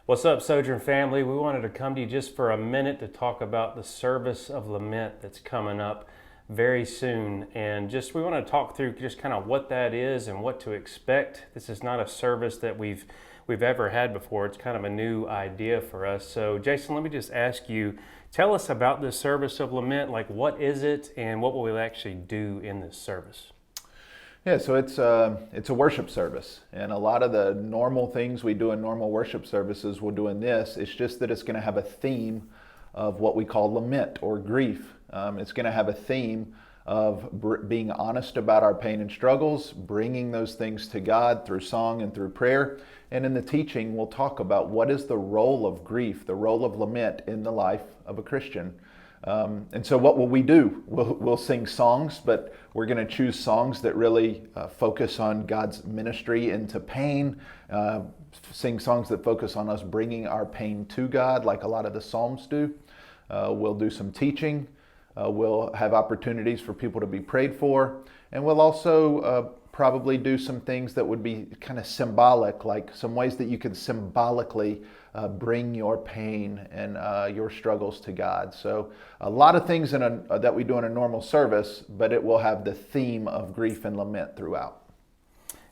What's up, Sojourn family? We wanted to come to you just for a minute to talk about the service of lament that's coming up very soon. And just we want to talk through just kind of what that is and what to expect. This is not a service that we've ever had before. It's kind of a new idea for us. So, Jason, let me just ask you, tell us about this service of lament. Like, what is it and what will we actually do in this service? Yeah, so it's a worship service, and a lot of the normal things we do in normal worship services we'll do in this. It's just that it's going to have a theme of what we call lament or grief. It's going to have a theme of being honest about our pain and struggles, bringing those things to God through song and through prayer. And in the teaching, we'll talk about what is the role of grief, the role of lament in the life of a Christian. And so what will we do? We'll sing songs, but we're going to choose songs that really focus on God's ministry into pain, sing songs that focus on us bringing our pain to God, like a lot of the Psalms do. We'll do some teaching. We'll have opportunities for people to be prayed for. And we'll also probably do some things that would be kind of symbolic, like some ways that you can symbolically bring your pain and your struggles to God. So a lot of things that we do in a normal service, but it will have the theme of grief and lament throughout.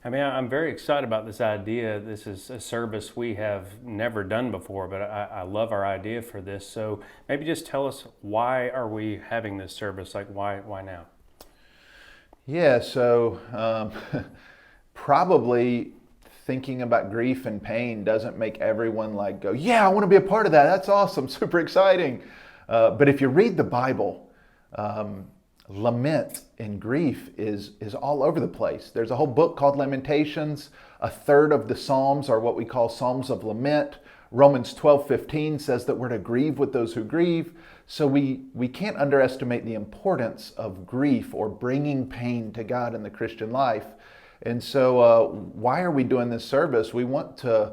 I mean, I'm very excited about this idea. This is a service we have never done before, but I love our idea for this. So maybe just tell us, why are we having this service? Like, why now? Yeah, so probably thinking about grief and pain doesn't make everyone like go, yeah, I want to be a part of that. That's awesome, super exciting. But if you read the Bible, lament and grief is all over the place. There's a whole book called Lamentations. A third of the Psalms are what we call Psalms of Lament. Romans 12:15 says that we're to grieve with those who grieve. So we can't underestimate the importance of grief or bringing pain to God in the Christian life. And so why are we doing this service? We want to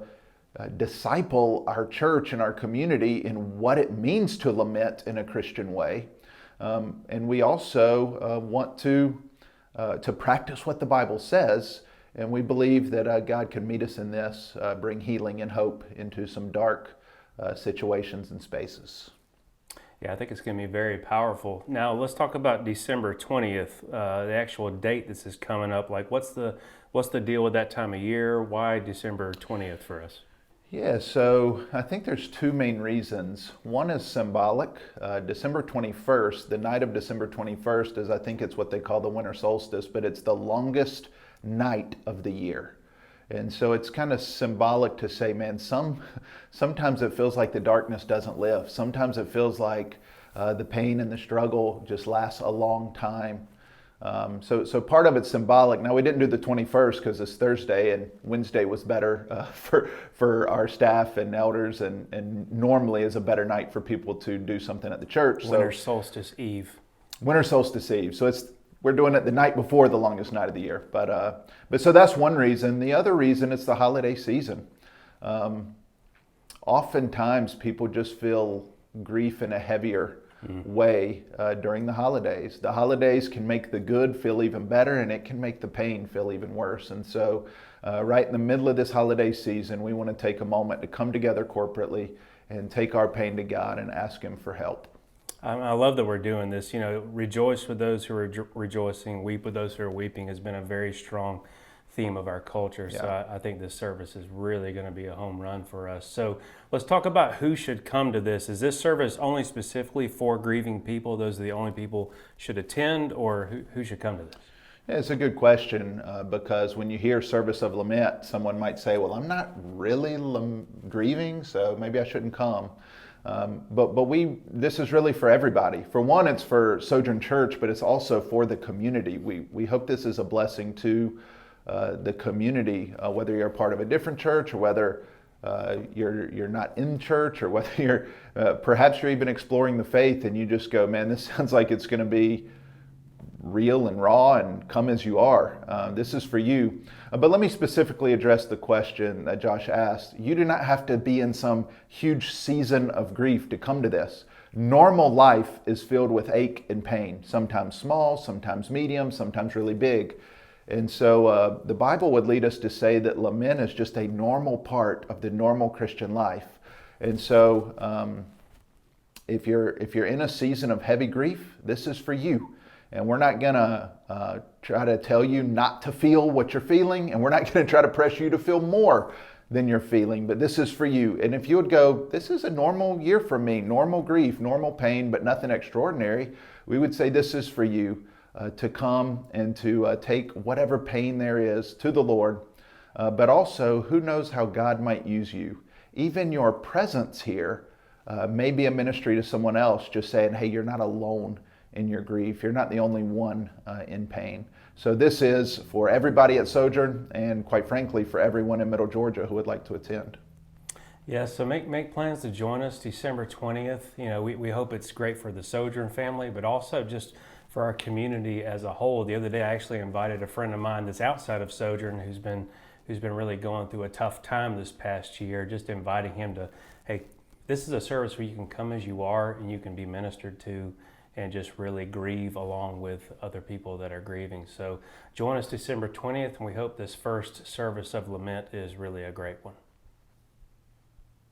disciple our church and our community in what it means to lament in a Christian way. And we also want to practice what the Bible says. And we believe that God can meet us in this, bring healing and hope into some dark situations and spaces. Yeah, I think it's going to be very powerful. Now, let's talk about December 20th, the actual date this is coming up. Like, what's the deal with that time of year? Why December 20th for us? Yeah, so I think there's two main reasons. One is symbolic. December 21st, the night of December 21st is, I think it's what they call the winter solstice, but it's the longest night of the year. And so it's kind of symbolic to say, man, sometimes it feels like the darkness doesn't live. Sometimes it feels like the pain and the struggle just lasts a long time. So part of it's symbolic. Now, we didn't do the 21st because it's Thursday, and Wednesday was better for our staff and elders, and normally is a better night for people to do something at the church. Winter Solstice Eve. Winter Solstice Eve. So we're doing it the night before the longest night of the year. But so that's one reason. The other reason, it's the holiday season. Oftentimes people just feel grief in a heavier way during the holidays. The holidays can make the good feel even better, and it can make the pain feel even worse. And so right in the middle of this holiday season, we want to take a moment to come together corporately and take our pain to God and ask Him for help. I love that we're doing this. You know, rejoice with those who are rejoicing, weep with those who are weeping has been a very strong theme of our culture. Yeah. So I think this service is really going to be a home run for us. So let's talk about who should come to this. Is this service only specifically for grieving people? Those are the only people should attend, or who should come to this? Yeah, it's a good question because when you hear service of lament, someone might say, well, I'm not really grieving, so maybe I shouldn't come. But this is really for everybody. For one, it's for Sojourn Church, but it's also for the community. We hope this is a blessing to the community, whether you're a part of a different church or whether you're not in church, or whether perhaps you're even exploring the faith and you just go, man, this sounds like it's going to be real and raw and come as you are. This is for you. But let me specifically address the question that Josh asked. You do not have to be in some huge season of grief to come to this. Normal life is filled with ache and pain, sometimes small, sometimes medium, sometimes really big. And so the Bible would lead us to say that lament is just a normal part of the normal Christian life. And so if you're in a season of heavy grief, this is for you. And we're not going to try to tell you not to feel what you're feeling, and we're not going to try to press you to feel more than you're feeling, but this is for you. And if you would go, this is a normal year for me, normal grief, normal pain, but nothing extraordinary, we would say this is for you to come and to take whatever pain there is to the Lord. But also, who knows how God might use you. Even your presence here may be a ministry to someone else, just saying, hey, you're not alone in your grief. You're not the only one in pain. So this is for everybody at Sojourn, and quite frankly, for everyone in Middle Georgia who would like to attend. Yeah, so make plans to join us December 20th. You know, we hope it's great for the Sojourn family, but also just for our community as a whole. The other day, I actually invited a friend of mine that's outside of Sojourn who's been really going through a tough time this past year, just inviting him to, hey, this is a service where you can come as you are and you can be ministered to and just really grieve along with other people that are grieving. So join us December 20th, and we hope this first service of Lament is really a great one.